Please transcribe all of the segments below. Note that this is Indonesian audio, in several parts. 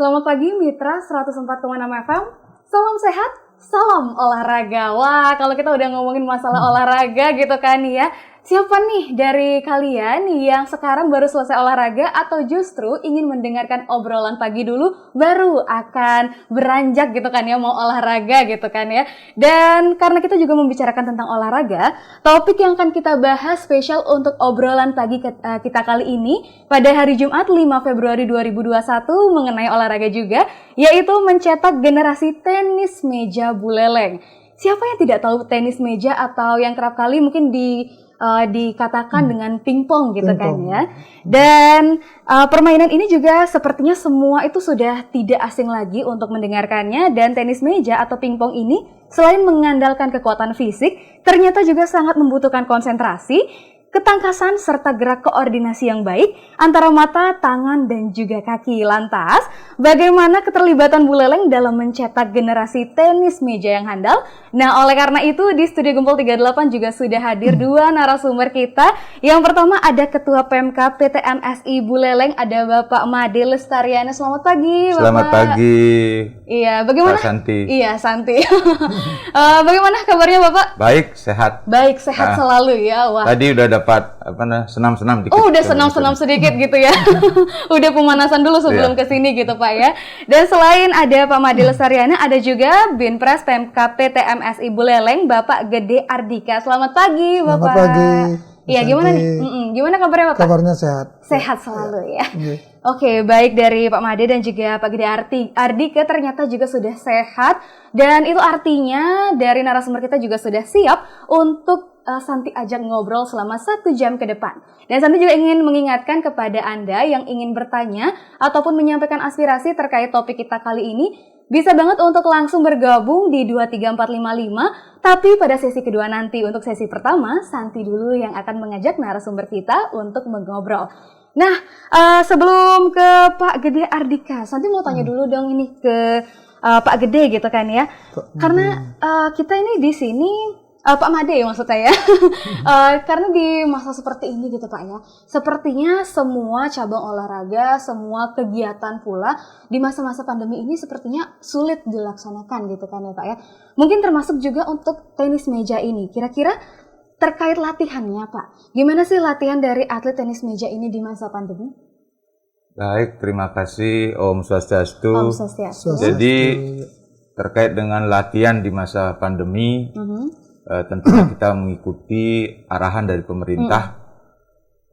Selamat pagi Mitra 104,6 FM. Salam sehat, salam olahraga. Wah, kalau kita udah ngomongin masalah olahraga gitu kan ya. Siapa nih dari kalian yang sekarang baru selesai olahraga atau justru ingin mendengarkan obrolan pagi dulu baru akan beranjak gitu kan ya, mau olahraga gitu kan ya. Dan karena kita juga membicarakan tentang olahraga, topik yang akan kita bahas spesial untuk obrolan pagi kita kali ini pada hari Jumat 5 Februari 2021 mengenai olahraga juga, yaitu mencetak generasi tenis meja buleleng. Siapa yang tidak tahu tenis meja atau yang kerap kali mungkin dikatakan dengan pingpong gitu kan ya. Dan permainan ini juga sepertinya semua itu sudah tidak asing lagi untuk mendengarkannya. Dan tenis meja atau pingpong ini selain mengandalkan kekuatan fisik, ternyata juga sangat membutuhkan konsentrasi, ketangkasan serta gerak koordinasi yang baik antara mata, tangan, dan juga kaki. Lantas, bagaimana keterlibatan buleleng dalam mencetak generasi tenis meja yang handal? Nah, oleh karena itu di Studio Gempol 38 juga sudah hadir dua narasumber kita. Yang pertama ada Ketua PMK PT MSI Buleleng, ada Bapak Made Lestariana. Selamat pagi, Bapak. Selamat pagi. Iya, bagaimana? Pak Santi. Iya, Santi. Bagaimana kabarnya, Bapak? Baik, sehat. Baik, sehat selalu ya. Wah. Tadi udah dapat senam-senam dikit. Oh, udah senam-senam sedikit gitu ya. Udah pemanasan dulu sebelum kesini gitu Pak ya. Dan selain ada Pak Made Lestariana, ada juga Binpres PMK PT MSI Buleleng, Bapak Gede Ardika. Selamat pagi, Bapak. Selamat pagi. Iya, gimana nih? Gimana kabarnya, Bapak? Kabarnya sehat. Sehat selalu ya. Okay. Oke, baik dari Pak Made dan juga Pak Gede Ardika ternyata juga sudah sehat. Dan itu artinya dari narasumber kita juga sudah siap untuk Santi ajak ngobrol selama 1 jam ke depan. Dan Santi juga ingin mengingatkan kepada Anda yang ingin bertanya ataupun menyampaikan aspirasi terkait topik kita kali ini, bisa banget untuk langsung bergabung di 23455, tapi pada sesi kedua nanti. Untuk sesi pertama, Santi dulu yang akan mengajak narasumber kita untuk mengobrol. Nah, sebelum ke Pak Gede Ardika, Santi mau tanya dulu dong ini ke Pak Gede gitu kan ya. Karena kita ini di sini Pak Made maksud saya, karena di masa seperti ini gitu Pak ya, sepertinya semua cabang olahraga, semua kegiatan pula di masa-masa pandemi ini sepertinya sulit dilaksanakan gitu kan ya Pak ya. Mungkin termasuk juga untuk tenis meja ini, kira-kira terkait latihannya Pak, gimana sih latihan dari atlet tenis meja ini di masa pandemi? Baik, terima kasih Om Swastiastu. Om Swastiastu. Jadi terkait dengan latihan di masa pandemi, tentunya kita mengikuti arahan dari pemerintah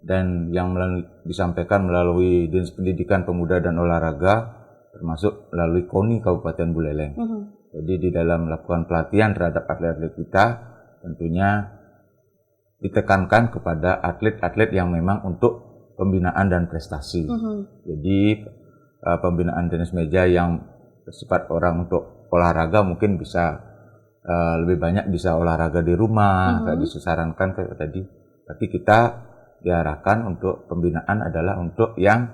dan yang disampaikan melalui Dinas Pendidikan Pemuda dan Olahraga, termasuk melalui KONI Kabupaten Buleleng. Jadi di dalam melakukan pelatihan terhadap atlet-atlet kita, tentunya ditekankan kepada atlet-atlet yang memang untuk pembinaan dan prestasi. Jadi pembinaan tenis meja yang bersifat orang untuk olahraga mungkin bisa lebih banyak bisa olahraga di rumah, kayak disarankan kayak tadi. Tapi kita diarahkan untuk pembinaan adalah untuk yang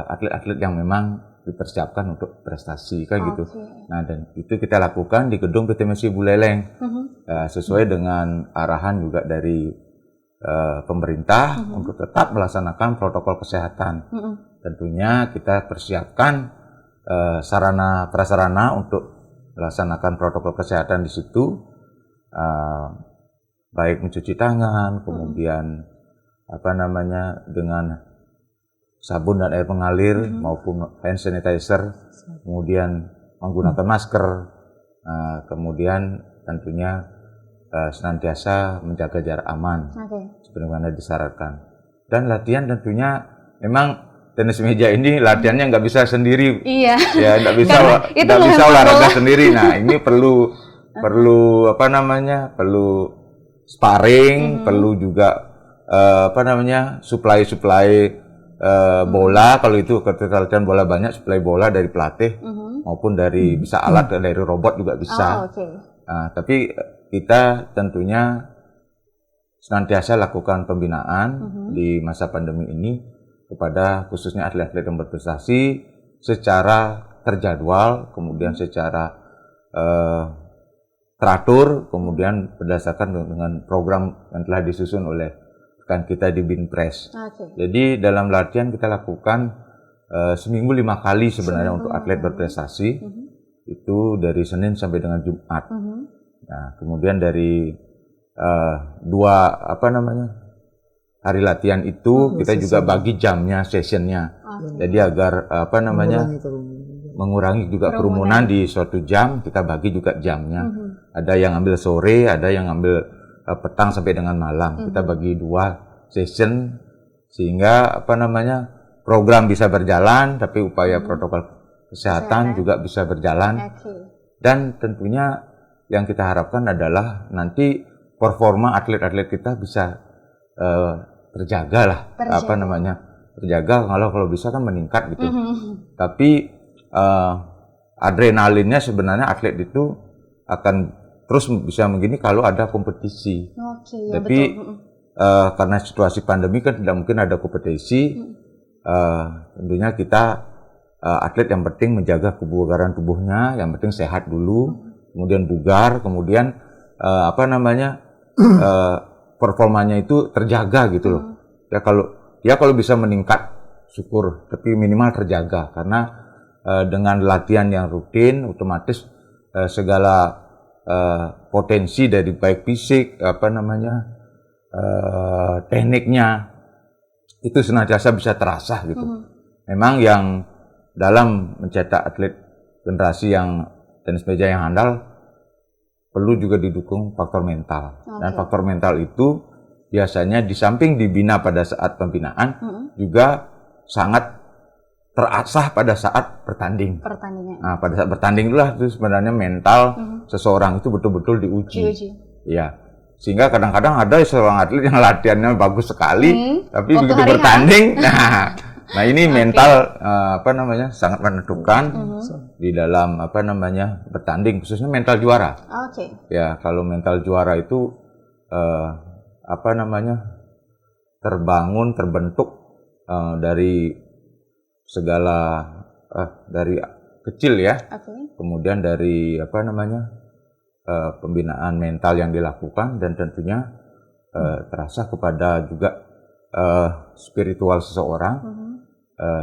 atlet-atlet yang memang dipersiapkan untuk prestasi kayak gitu. Nah, dan itu kita lakukan di gedung PT MSI Buleleng, sesuai dengan arahan juga dari pemerintah untuk tetap melaksanakan protokol kesehatan. Tentunya kita persiapkan sarana prasarana untuk melaksanakan protokol kesehatan di situ, baik mencuci tangan, kemudian dengan sabun dan air mengalir maupun hand sanitizer, kemudian menggunakan masker, kemudian tentunya senantiasa menjaga jarak aman, sebagaimana disyaratkan. Dan latihan tentunya memang tenis meja ini latihannya nggak bisa sendiri, ya nggak bisa olahraga sendiri. Nah, ini perlu sparring, perlu juga supply bola. Kalau itu ketika latihan bola banyak, supply bola dari pelatih maupun dari bisa alat dari robot juga bisa. Nah, tapi kita tentunya senantiasa lakukan pembinaan di masa pandemi ini kepada khususnya atlet-atlet yang berprestasi secara terjadwal, kemudian secara teratur, kemudian berdasarkan dengan program yang telah disusun oleh rekan kita di Binpres. Jadi dalam latihan kita lakukan seminggu 5 kali sebenarnya untuk atlet berprestasi. Itu dari Senin sampai dengan Jumat. Nah, kemudian dari hari latihan itu kita juga bagi jamnya, sessionnya. Jadi agar mengurangi juga kerumunan di suatu jam, kita bagi juga jamnya. Ada yang ambil sore, ada yang ambil petang sampai dengan malam. Kita bagi 2 session sehingga program bisa berjalan, tapi upaya protokol kesehatan juga bisa berjalan. Dan tentunya yang kita harapkan adalah nanti performa atlet-atlet kita bisa terjaga lah, terjaga kalau bisa kan meningkat gitu. Tapi adrenalinnya sebenarnya atlet itu akan terus bisa begini kalau ada kompetisi. Tapi karena situasi pandemi kan tidak mungkin ada kompetisi. Tentunya kita atlet yang penting menjaga kebugaran tubuhnya, yang penting sehat dulu, kemudian bugar, kemudian performanya itu terjaga gitu loh. Ya kalau bisa meningkat syukur, tapi minimal terjaga karena dengan latihan yang rutin otomatis segala potensi dari baik fisik tekniknya itu senantiasa bisa terasah gitu. Memang yang dalam mencetak atlet generasi yang tenis meja yang handal perlu juga didukung faktor mental. Dan faktor mental itu biasanya di samping dibina pada saat pembinaan juga sangat terasah pada saat bertanding. Nah, pada saat bertanding itulah itu sebenarnya mental seseorang itu betul-betul diuji. Ya. Sehingga kadang-kadang ada seorang atlet yang latihannya bagus sekali, tapi begitu bertanding, nah ini mental sangat menentukan di dalam bertanding, khususnya mental juara. Ya, kalau mental juara itu terbentuk dari segala dari kecil ya. Kemudian dari pembinaan mental yang dilakukan dan tentunya terasa kepada juga spiritual seseorang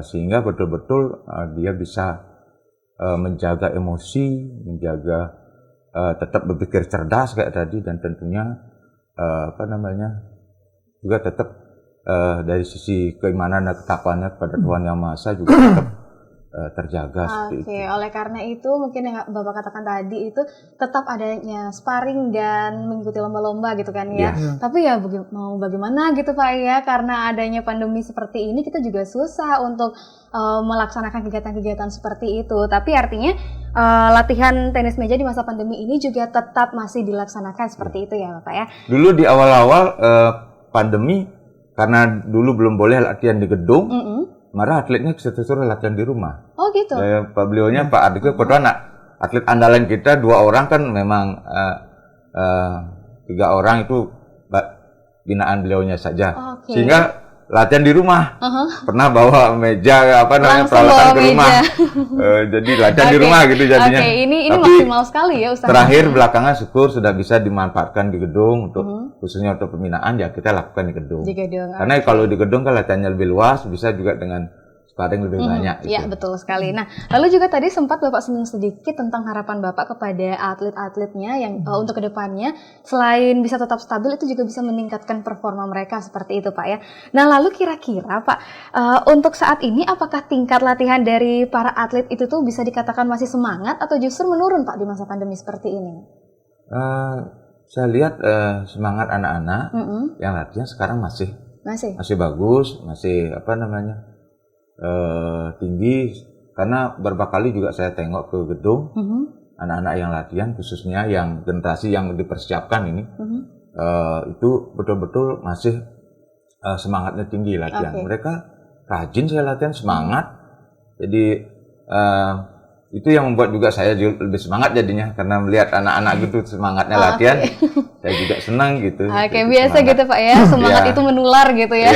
sehingga betul-betul dia bisa menjaga emosi, menjaga tetap berpikir cerdas kayak tadi dan tentunya juga tetap dari sisi keimanan dan ketakwaannya kepada Tuhan Yang Maha Esa juga tetap terjaga. Oleh karena itu mungkin yang Bapak katakan tadi itu tetap adanya sparring dan mengikuti lomba-lomba gitu kan ya. Tapi ya mau bagaimana gitu Pak ya, karena adanya pandemi seperti ini kita juga susah untuk melaksanakan kegiatan-kegiatan seperti itu. Tapi artinya latihan tenis meja di masa pandemi ini juga tetap masih dilaksanakan seperti itu ya Bapak ya. Dulu di awal-awal pandemi karena dulu belum boleh latihan di gedung. Marah atletnya disuruh latihan di rumah. Oh gitu. Beliaunya Pak Ardiko kebetulan atlet andalan kita 2 orang kan memang 3 orang itu binaan beliaunya saja. Sehingga latihan di rumah. Pernah bawa meja peralatan ke rumah. Jadi latihan di rumah gitu jadinya. Ini maksimal sekali ya Ustaz. Terakhir belakangan syukur sudah bisa dimanfaatkan di gedung untuk khususnya untuk pembinaan ya kita lakukan di gedung. Karena kalau di gedung kan latihannya lebih luas, bisa juga dengan sparring lebih banyak. Iya, betul sekali. Nah, lalu juga tadi sempat Bapak singgung sedikit tentang harapan Bapak kepada atlet-atletnya yang untuk kedepannya selain bisa tetap stabil itu juga bisa meningkatkan performa mereka seperti itu Pak ya. Nah, lalu kira-kira Pak untuk saat ini apakah tingkat latihan dari para atlet itu tuh bisa dikatakan masih semangat atau justru menurun Pak di masa pandemi seperti ini? Saya lihat semangat anak-anak yang latihan sekarang masih bagus, masih tinggi karena beberapa kali juga saya tengok ke gedung anak-anak yang latihan khususnya yang generasi yang dipersiapkan ini itu betul-betul masih semangatnya tinggi latihan. Mereka rajin saya latihan semangat, jadi itu yang membuat juga saya lebih semangat jadinya karena melihat anak-anak gitu semangatnya latihan. Saya juga senang gitu. Biasa semangat. Gitu Pak ya, semangat itu menular gitu ya.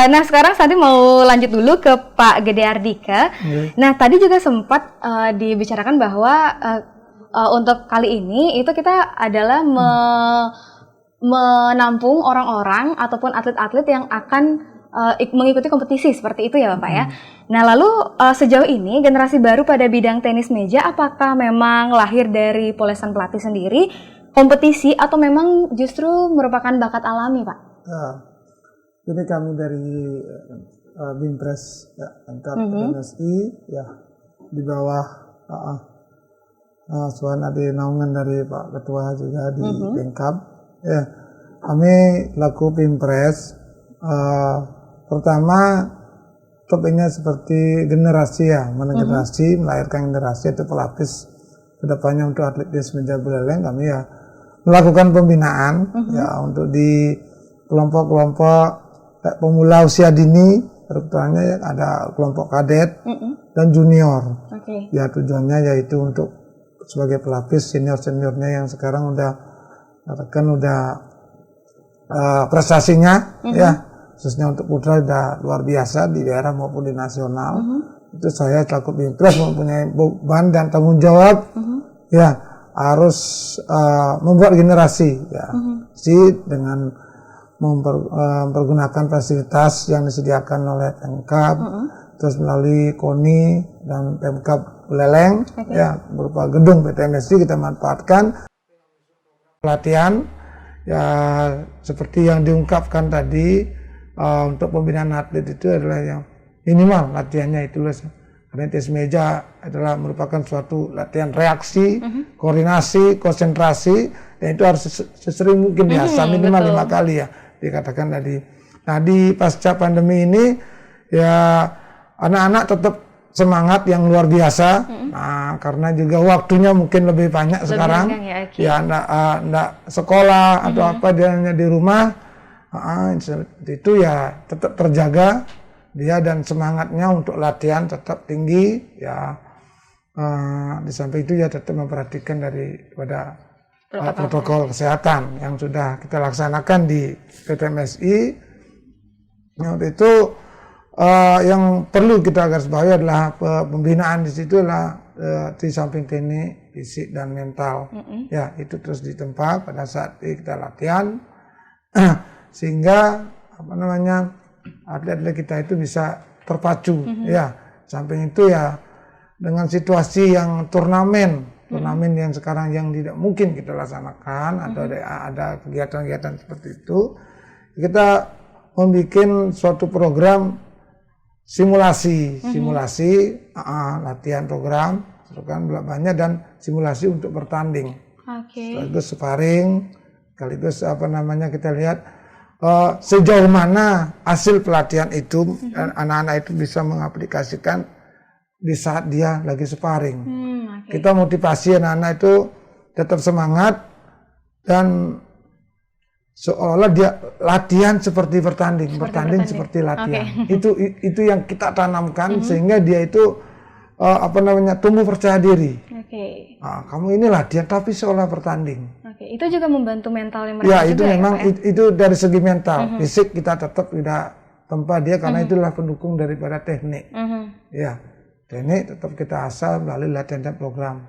Nah sekarang Santi mau lanjut dulu ke Pak Gede Ardika. Nah tadi juga sempat dibicarakan bahwa untuk kali ini itu kita adalah menampung orang-orang ataupun atlet-atlet yang akan mengikuti kompetisi seperti itu ya Bapak ya. Nah lalu sejauh ini generasi baru pada bidang tenis meja apakah memang lahir dari polesan pelatih sendiri, kompetisi atau memang justru merupakan bakat alami Pak? Ini kami dari Bimpres ya, Pemkab PTMSI ya di bawah Suan ada naungan dari Pak Ketua juga di Pemkab ya. Kami laku Bimpres pertama topiknya seperti generasi ya, generasi melahirkan generasi itu pelapis kedepannya untuk atlet tenis meja buleleng. Kami ya melakukan pembinaan ya untuk di kelompok-kelompok pemula usia dini, terutamanya ada kelompok kadet dan junior. Ya tujuannya yaitu untuk sebagai pelapis senior-seniornya yang sekarang udah prestasinya ya khususnya untuk putra sudah luar biasa di daerah maupun di nasional. Itu saya selaku Bimpres mempunyai beban dan tanggung jawab ya harus membuat generasi ya dengan mempergunakan fasilitas yang disediakan oleh Pemkab terus melalui KONI dan Pemkab Buleleng ya berupa gedung PTMSI kita manfaatkan pelatihan ya seperti yang diungkapkan tadi. Untuk pembinaan atlet itu adalah yang minimal latihannya itu karena tenis meja adalah merupakan suatu latihan reaksi, koordinasi, konsentrasi dan itu harus sesering mungkin diasah minimal 5 kali ya dikatakan tadi. Nah di pasca pandemi ini ya anak-anak tetap semangat yang luar biasa nah, karena juga waktunya mungkin lebih banyak sekarang ya enggak sekolah atau apa dia hanya di rumah. Itu ya tetap terjaga dia dan semangatnya untuk latihan tetap tinggi ya di samping itu ya tetap memperhatikan daripada protokol kesehatan yang sudah kita laksanakan di PTMSI. Itu yang perlu kita garis bawahi adalah pembinaan di situ adalah di samping teknik, fisik dan mental ya itu terus ditempa pada saat kita latihan sehingga atlet-atlet kita itu bisa terpacu ya. Samping itu ya dengan situasi yang turnamen yang sekarang yang tidak mungkin kita laksanakan atau ada kegiatan-kegiatan seperti itu, kita membuat suatu program simulasi latihan program banyak dan simulasi untuk bertanding. Sekaligus sparring, sekaligus kita lihat sejauh mana hasil pelatihan itu anak-anak itu bisa mengaplikasikan di saat dia lagi sparring. Kita motivasi anak-anak itu tetap semangat dan seolah dia latihan seperti bertanding, seperti latihan. Itu yang kita tanamkan sehingga dia itu tumbuh percaya diri. Kamu ini latihan tapi seolah bertanding. Itu juga membantu mentalnya mereka. Ya itu juga, memang ya, itu dari segi mental. Fisik kita tetap tidak tempat dia karena itulah pendukung daripada teknik. Ya teknik tetap kita asah melalui latihan dan program.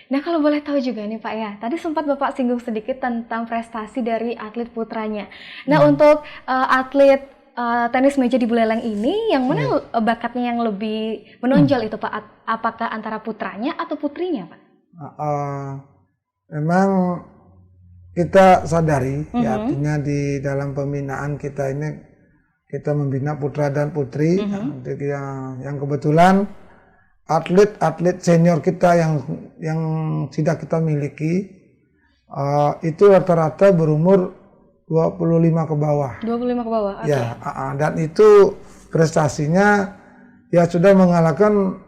Nah kalau boleh tahu juga nih Pak ya, tadi sempat Bapak singgung sedikit tentang prestasi dari atlet putranya. Nah untuk atlet tenis meja di Buleleng ini, yang mana bakatnya yang lebih menonjol itu Pak? Apakah antara putranya atau putrinya Pak? Memang kita sadari, ya artinya di dalam pembinaan kita ini kita membina putra dan putri, yang kebetulan atlet-atlet senior kita yang sudah kita miliki itu rata-rata berumur 25 ke bawah. 25 ke bawah. Ya, dan itu prestasinya ya sudah mengalahkan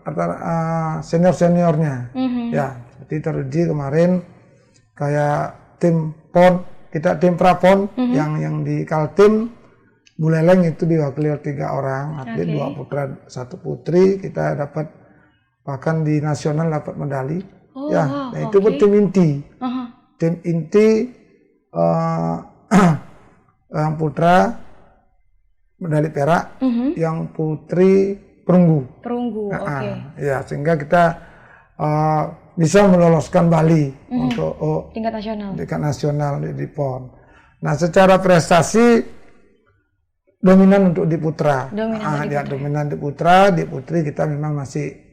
senior-seniornya. Ya, seperti teruji kemarin kayak tim PON, kita tim Prapon yang di Kaltim Buleleng itu diwakili oleh 3 orang atlet, 2 putra, 1 putri. Kita dapat bahkan di nasional dapat medali. Itu buat tim inti. Tim inti yang putra medali perak, yang putri perunggu. Ya, sehingga kita bisa meloloskan Bali untuk tingkat nasional di PON. Nah, secara prestasi dominan untuk di putra. Dominan Dominan di putra, di putri kita memang masih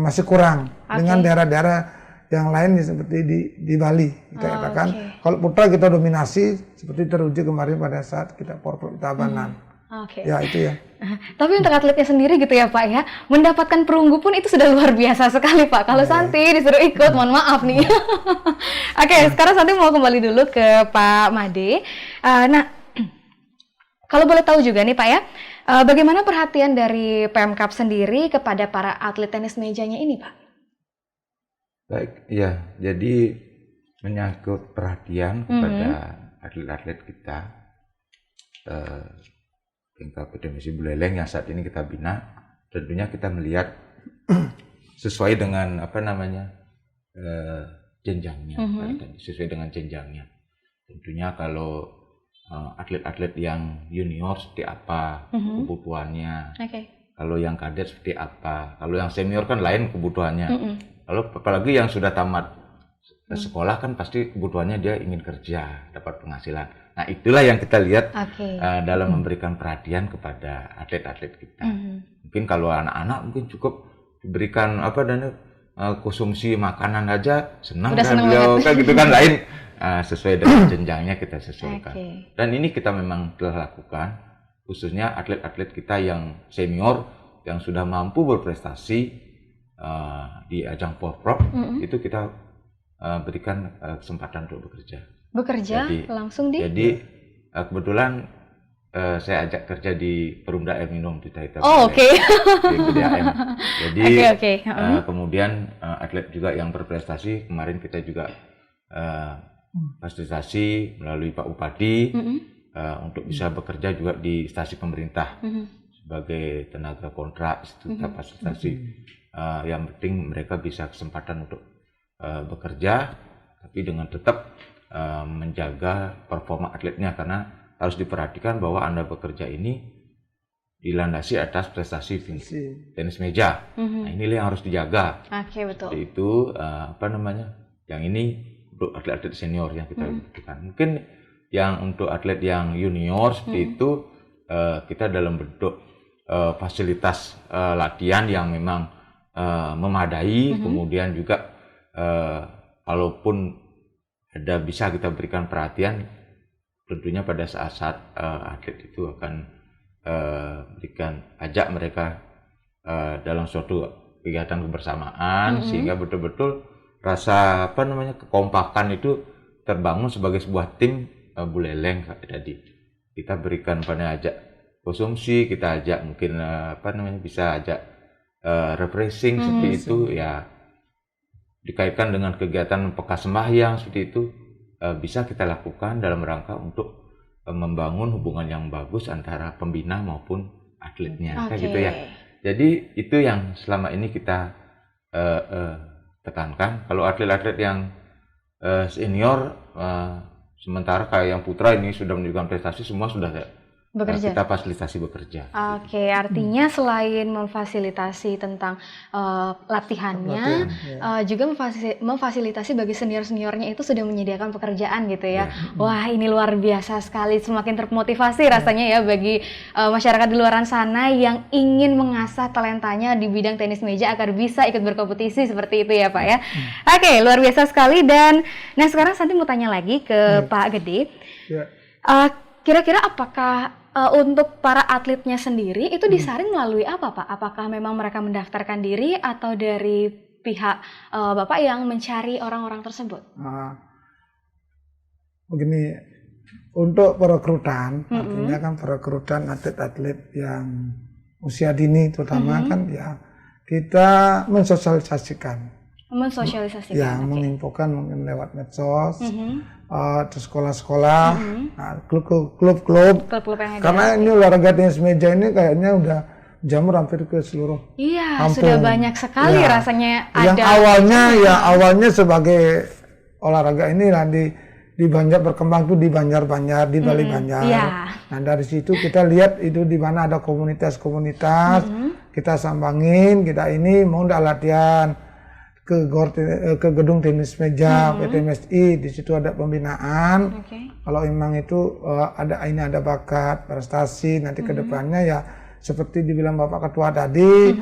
masih kurang dengan daerah-daerah yang lain seperti di Bali. Kita katakan kalau putra kita dominasi seperti teruji kemarin pada saat kita Porprov Tabanan. Ya itu ya. Tapi untuk atletnya sendiri gitu ya Pak ya, mendapatkan perunggu pun itu sudah luar biasa sekali Pak. Kalau Santi disuruh ikut, mohon maaf nih. Sekarang Santi mau kembali dulu ke Pak Made. Nah, kalau boleh tahu juga nih Pak ya, bagaimana perhatian dari Pemkab sendiri kepada para atlet tenis mejanya ini Pak? Baik, ya. Jadi menyangkut perhatian kepada atlet-atlet kita, Pemkab Akademisi Buleleng yang saat ini kita bina, tentunya kita melihat sesuai dengan jenjangnya, sesuai dengan jenjangnya. Tentunya kalau atlet-atlet yang junior seperti apa kebutuhannya, kalau yang kadet seperti apa, kalau yang senior kan lain kebutuhannya. Kalau apalagi yang sudah tamat sekolah kan pasti kebutuhannya dia ingin kerja, dapat penghasilan. Nah itulah yang kita lihat dalam memberikan perhatian kepada atlet-atlet kita. Mungkin kalau anak-anak mungkin cukup diberikan konsumsi makanan aja senang kan beliau kan gitu kan, lain sesuai dengan jenjangnya kita sesuaikan. Dan ini kita memang telah lakukan khususnya atlet-atlet kita yang senior yang sudah mampu berprestasi di ajang Porprov itu kita berikan kesempatan untuk bekerja. Langsung di? Jadi kebetulan saya ajak kerja di Perumda Air Minum di Taita. Di PDAM. Jadi kemudian atlet juga yang berprestasi kemarin kita juga fasilitasi melalui Pak Bupati untuk bisa bekerja juga di stasi pemerintah sebagai tenaga kontrak, kita fasilitasi. Yang penting mereka bisa kesempatan untuk bekerja, tapi dengan tetap menjaga performa atletnya, karena harus diperhatikan bahwa Anda bekerja ini dilandasi atas prestasi tenis meja. Nah, inilah yang harus dijaga. Betul. Jadi itu yang ini untuk atlet-atlet senior yang kita butuhkan. Mungkin yang untuk atlet yang junior seperti itu kita dalam bentuk fasilitas latihan yang memang memadai, kemudian juga kalaupun ada bisa kita berikan perhatian, tentunya pada saat-saat atlet itu akan ajak mereka dalam suatu kegiatan kebersamaan, sehingga betul-betul rasa kekompakan itu terbangun sebagai sebuah tim Buleleng tadi. Kita berikan ajak konsumsi, kita ajak mungkin bisa ajak refreshing seperti itu ya, dikaitkan dengan kegiatan pekas sembahyang seperti itu bisa kita lakukan dalam rangka untuk membangun hubungan yang bagus antara pembina maupun atletnya, kayak gitu ya. Jadi itu yang selama ini kita tekankan. Kalau atlet-atlet yang senior, sementara kayak yang putra ini sudah menunjukkan prestasi, semua sudah bekerja. Kita fasilitasi bekerja. Artinya selain memfasilitasi tentang latihannya, juga memfasilitasi bagi senior-seniornya itu sudah menyediakan pekerjaan gitu ya. Wah, ini luar biasa sekali, semakin termotivasi rasanya ya bagi masyarakat di luaran sana yang ingin mengasah talentanya di bidang tenis meja agar bisa ikut berkompetisi seperti itu ya Pak ya. Luar biasa sekali. Dan nah sekarang Santi mau tanya lagi ke Pak Gede. Kira-kira apakah untuk para atletnya sendiri itu disaring melalui apa Pak? Apakah memang mereka mendaftarkan diri atau dari pihak Bapak yang mencari orang-orang tersebut? Begini, untuk perekrutan, artinya kan perekrutan atlet-atlet yang usia dini terutama kan ya kita mensosialisasikan. Ya, menginfokan mungkin lewat medsos, terus sekolah-sekolah, klub-klub. Karena ini olahraga tenis meja ini kayaknya udah jamur hampir ke seluruh kampung. Sudah banyak sekali rasanya yang ada. Awalnya sebagai olahraga ini di Banjar berkembang tuh di Banjar-Banjar, di Bali Banjar. Nah dari situ kita lihat itu di mana ada komunitas-komunitas, kita sambangin, kita ini mau ndak latihan. ke gedung tenis meja PTMSI. Di situ ada pembinaan. Kalau memang itu ada bakat prestasi nanti ke depannya ya seperti dibilang Bapak Ketua tadi,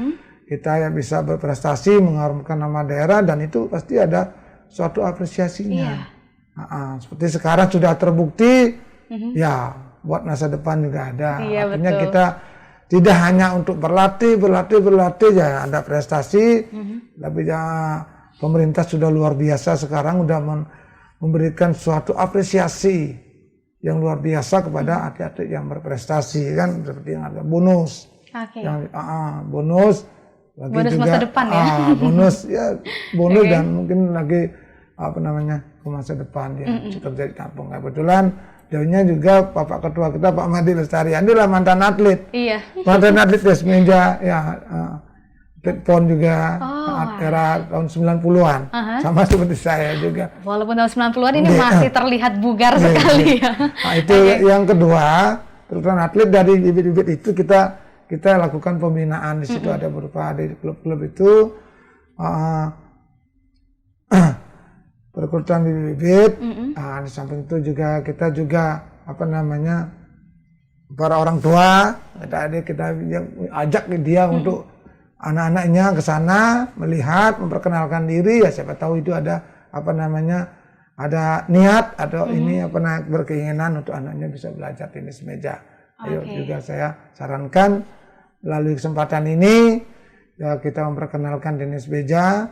kita ya bisa berprestasi mengharumkan nama daerah dan itu pasti ada suatu apresiasinya. Seperti sekarang sudah terbukti, ya buat masa depan juga ada. Artinya betul. kita tidak hanya untuk berlatih ya ada prestasi, tapi ya pemerintah sudah luar biasa sekarang udah memberikan suatu apresiasi yang luar biasa kepada atlet-atlet yang berprestasi kan seperti yang ada bonus, yang bonus lagi bonus juga masa depan ya. bonus dan mungkin lagi ke masa depan ya kerja di kampung. Kebetulan jauhnya juga Bapak Ketua kita Pak Madi Lestarian itu lah mantan atlet. Mantan atlet tenis meja ya atlet PON juga era tahun 90-an. Sama seperti saya juga. Walaupun tahun 90-an ini masih terlihat bugar sekali ya. Nah, itu yang kedua, terutama atlet dari bibit-bibit itu kita lakukan pembinaan di situ ada berupa dari klub-klub itu perekrutan bibit. Di samping itu juga kita para orang tua kita ajak dia untuk anak-anaknya ke sana melihat memperkenalkan diri ya siapa tahu itu ada ada niat atau ini berkeinginan untuk anaknya bisa belajar tenis meja. Ayo juga saya sarankan melalui kesempatan ini ya kita memperkenalkan tenis meja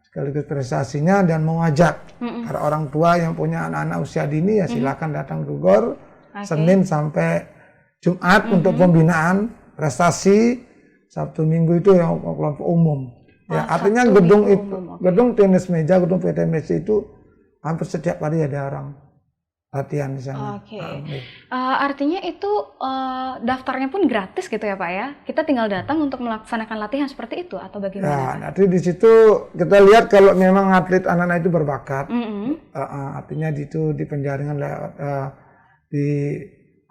sekaligus prestasinya dan mengajak para orang tua yang punya anak-anak usia dini ya silakan datang ke GOR Senin sampai Jumat untuk pembinaan prestasi. Sabtu Minggu itu yang kelompok umum. Ya artinya gedung tenis meja, gedung PTMSI itu hampir setiap hari ada orang latihan di sana. Artinya itu daftarnya pun gratis gitu ya Pak ya? Kita tinggal datang untuk melaksanakan latihan seperti itu atau bagaimana? Ya, nanti di situ kita lihat kalau memang atlet anak-anak itu berbakat, artinya itu di penjaringan di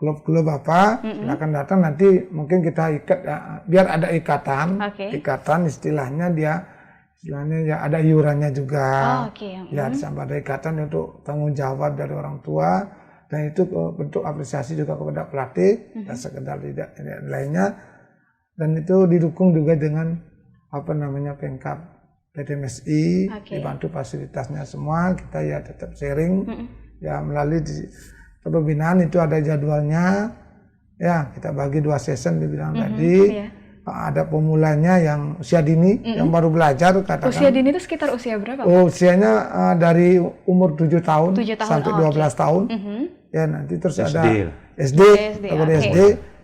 klub-klub silakan datang nanti mungkin kita ikat biar ada ikatan, istilahnya ya ada iurannya juga. Ya sampai ada ikatan untuk tanggung jawab dari orang tua dan itu bentuk apresiasi juga kepada pelatih dan sekedar tidak lainnya dan itu didukung juga dengan Pemkab PTMSI dibantu fasilitasnya semua kita ya tetap sharing ya melalui pembinaan itu ada jadwalnya ya kita bagi 2 session dibilang tadi. Ada pemulanya yang usia dini yang baru belajar katakan. Usia dini itu sekitar usia berapa? Usianya dari umur 7 tahun sampai 12 tahun. Ya nanti terus ada SD.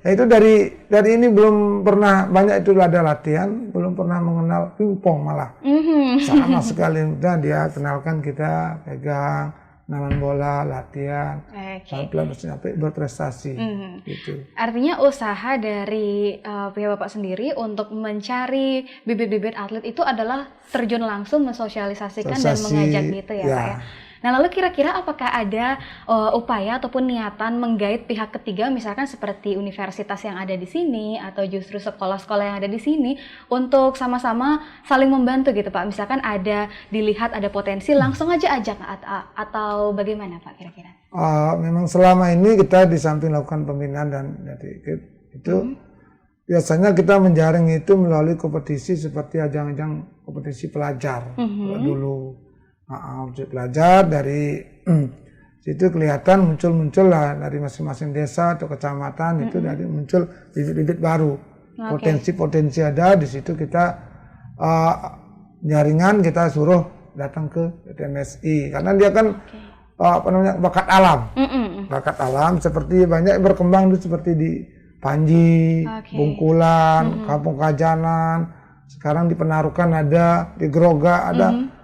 Ya itu dari ini belum pernah banyak itu ada latihan, belum pernah mengenal pingpong malah. Sama sekali udah dia kenalkan kita pegang kenalan bola, latihan, sampai berprestasi. Gitu. Artinya usaha dari pihak Bapak sendiri untuk mencari bibit-bibit atlet itu adalah terjun langsung mensosialisasikan dan mengajak gitu ya Pak ya? Nah lalu kira-kira apakah ada upaya ataupun niatan menggait pihak ketiga misalkan seperti universitas yang ada di sini atau justru sekolah-sekolah yang ada di sini untuk sama-sama saling membantu gitu Pak? Misalkan dilihat ada potensi langsung aja ajak atau bagaimana Pak kira-kira? Memang selama ini kita di samping lakukan pembinaan dan itu biasanya kita menjaring itu melalui kompetisi seperti ajang-ajang kompetisi pelajar dulu. Pelajar dari situ kelihatan muncul lah dari masing-masing desa atau kecamatan itu dari muncul bibit-bibit baru potensi ada di situ kita jaringan kita suruh datang ke PTMSI karena dia kan bakat alam seperti banyak berkembang itu seperti di Panji, Bungkulan, Kampung Kajanan, sekarang di Penarukan ada, di Groga ada.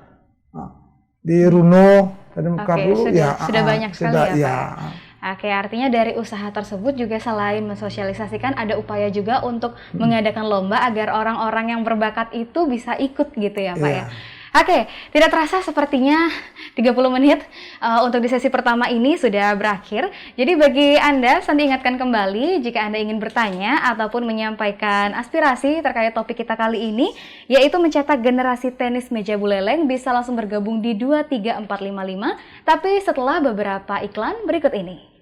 Di Runo dan Mekar dulu sudah banyak sekali ya Pak. Artinya dari usaha tersebut juga selain mensosialisasikan ada upaya juga untuk mengadakan lomba agar orang-orang yang berbakat itu bisa ikut gitu ya Pak ya. Oke, tidak terasa sepertinya 30 menit untuk di sesi pertama ini sudah berakhir. Jadi bagi Anda, Sandi ingatkan kembali jika Anda ingin bertanya ataupun menyampaikan aspirasi terkait topik kita kali ini, yaitu mencetak generasi tenis meja buleleng, bisa langsung bergabung di 23455, tapi setelah beberapa iklan berikut ini.